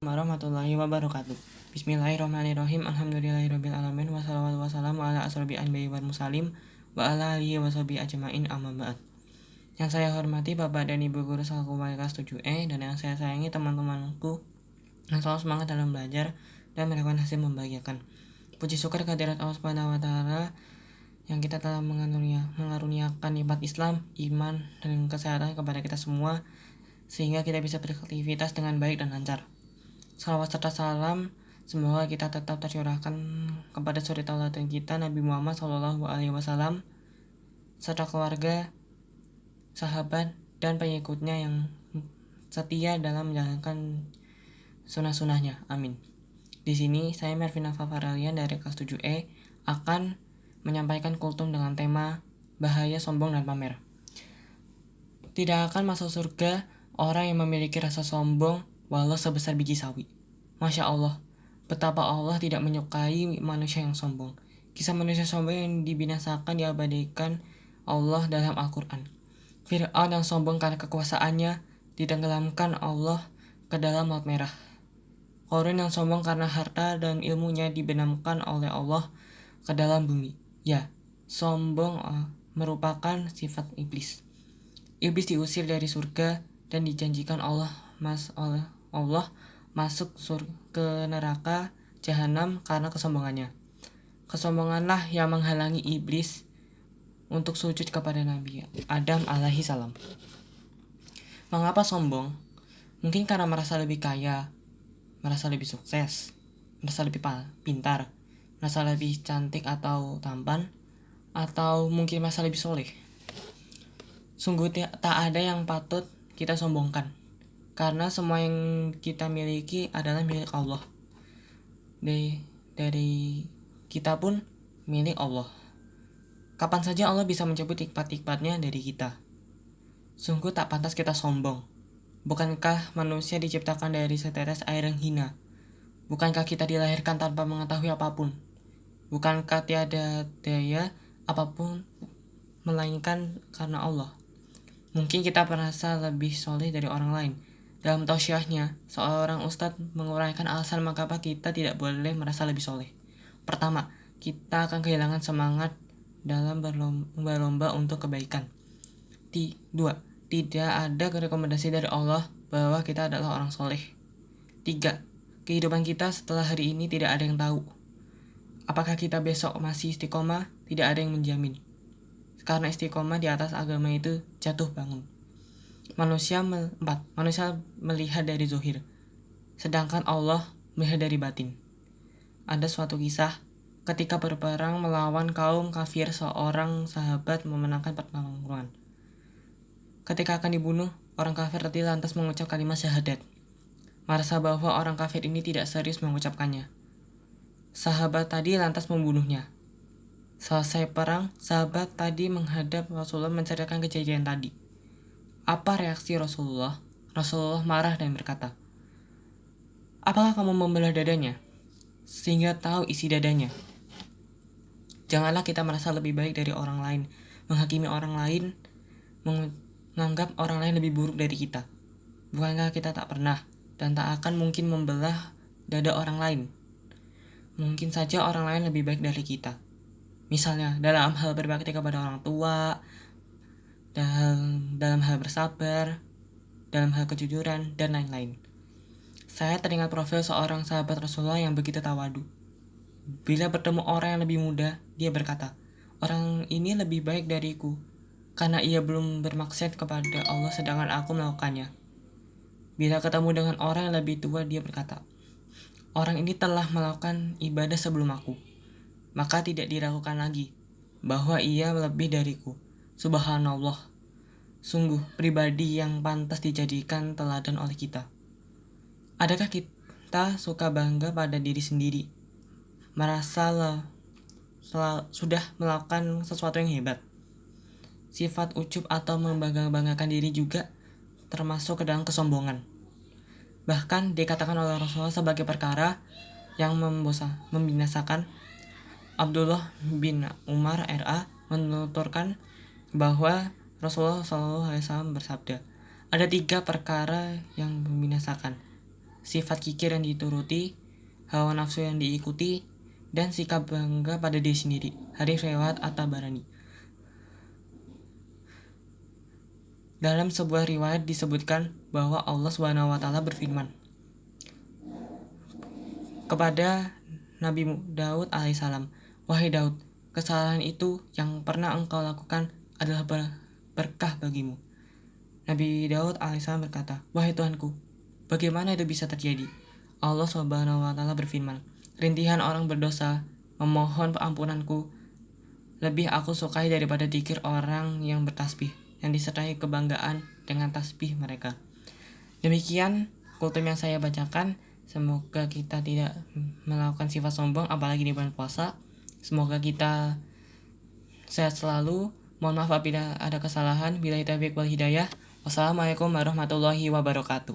Warahmatullahi wabarakatuh. Bismillahirrahmanirrahim. Alhamdulillahirabbil alamin wassalatu wassalamu ala asrofi anbiya'i wal mursalin wa ala alihi washabihi ajmain amma ba'd. Yang saya hormati Bapak dan Ibu guru selaku wali kelas 7E dan yang saya sayangi teman-temanku yang selalu semangat dalam belajar dan melakukan hasil membahagiakan. Puji syukur kehadirat Allah Subhanahu wa taala yang kita telah mengaruniakan nikmat Islam, iman, dan kesehatan kepada kita semua sehingga kita bisa beraktivitas dengan baik dan lancar. Salawat serta salam semoga kita tetap tercurahkan kepada suri tauladan kita Nabi Muhammad SAW serta keluarga, sahabat, dan pengikutnya yang setia dalam menjalankan sunnah-sunnahnya. Amin. Di sini saya Mervina Fafaralian dari kelas 7E akan menyampaikan kultum dengan tema bahaya sombong dan pamer. Tidak akan masuk surga orang yang memiliki rasa sombong walau sebesar biji sawi. Masya Allah, betapa Allah tidak menyukai manusia yang sombong. Kisah manusia sombong yang dibinasakan diabadikan Allah dalam Al-Quran. Fir'aun yang sombong karena kekuasaannya ditenggelamkan Allah ke dalam laut merah. Qarun yang sombong karena harta dan ilmunya dibenamkan oleh Allah ke dalam bumi. Ya, sombong merupakan sifat iblis. Iblis diusir dari surga dan dijanjikan oleh Allah masuk ke neraka jahanam karena kesombongannya. Kesombonganlah yang menghalangi iblis untuk sujud kepada Nabi Adam alaihi salam. Mengapa sombong? Mungkin karena merasa lebih kaya, merasa lebih sukses, merasa lebih pintar, merasa lebih cantik atau tampan, atau mungkin merasa lebih soleh. Sungguh tak ada yang patut kita sombongkan, karena semua yang kita miliki adalah milik Allah. Dari kita pun milik Allah. Kapan saja Allah bisa mencabut nikmat-nikmatnya dari kita. Sungguh tak pantas kita sombong. Bukankah manusia diciptakan dari setetes air yang hina? Bukankah kita dilahirkan tanpa mengetahui apapun? Bukankah tiada daya apapun melainkan karena Allah? Mungkin kita merasa lebih soleh dari orang lain. Dalam tausiahnya, seorang ustadz menguraikan alasan mengapa kita tidak boleh merasa lebih soleh. Pertama, kita akan kehilangan semangat dalam berlomba untuk kebaikan. Dua, tidak ada rekomendasi dari Allah bahwa kita adalah orang soleh. 3, kehidupan kita setelah hari ini tidak ada yang tahu. Apakah kita besok masih istiqomah? Tidak ada yang menjamin. Karena istiqomah di atas agama itu jatuh bangun. Manusia melihat dari zahir, sedangkan Allah melihat dari batin. Ada suatu kisah ketika berperang melawan kaum kafir, seorang sahabat memenangkan pertarungan. Ketika akan dibunuh, orang kafir tadi lantas mengucap kalimat syahadat, merasa bahwa orang kafir ini tidak serius mengucapkannya. Sahabat tadi lantas membunuhnya. Selesai perang, sahabat tadi menghadap Rasulullah menceritakan kejadian tadi. Apa reaksi Rasulullah? Rasulullah marah dan berkata, apakah kamu membelah dadanya sehingga tahu isi dadanya? Janganlah kita merasa lebih baik dari orang lain, menghakimi orang lain, menganggap orang lain lebih buruk dari kita. Bukankah kita tak pernah dan tak akan mungkin membelah dada orang lain? Mungkin saja orang lain lebih baik dari kita. Misalnya dalam hal berbakti kepada orang tua, dalam hal bersabar, dalam hal kejujuran, dan lain-lain. Saya teringat profil seorang sahabat Rasulullah yang begitu tawadu. Bila bertemu orang yang lebih muda, dia berkata, orang ini lebih baik dariku, karena ia belum bermaksud kepada Allah sedangkan aku melakukannya. Bila ketemu dengan orang yang lebih tua, dia berkata, orang ini telah melakukan ibadah sebelum aku, maka tidak diragukan lagi bahwa ia lebih dariku. Subhanallah, sungguh pribadi yang pantas dijadikan teladan oleh kita. Adakah kita suka bangga pada diri sendiri, merasa sudah melakukan sesuatu yang hebat? Sifat ujub atau membanggakan diri juga termasuk ke dalam kesombongan. Bahkan dikatakan oleh Rasulullah sebagai perkara yang membinasakan. Abdullah bin Umar RA menuturkan bahwa Rasulullah SAW bersabda, ada 3 perkara yang membinasakan. sifat kikir yang dituruti, hawa nafsu yang diikuti, dan sikap bangga pada diri sendiri. Hadis riwayat At-Tabarani. Dalam sebuah riwayat disebutkan bahwa Allah SWT berfirman kepada Nabi Daud alaihissalam, "Wahai Daud, kesalahan itu yang pernah engkau lakukan adalah berkah bagimu." Nabi Daud alaihissalam berkata, "Wahai Tuhanku, bagaimana itu bisa terjadi?" Allah SWT berfirman, "Rintihan orang berdosa memohon ampunanku lebih aku sukai daripada dzikir orang yang bertasbih, yang disertai kebanggaan dengan tasbih mereka." Demikian kultum yang saya bacakan. Semoga kita tidak melakukan sifat sombong apalagi di bulan puasa. Semoga kita sehat selalu. Mohon maaf apabila ada kesalahan. Billahi taufiq wal hidayah. Wassalamualaikum warahmatullahi wabarakatuh.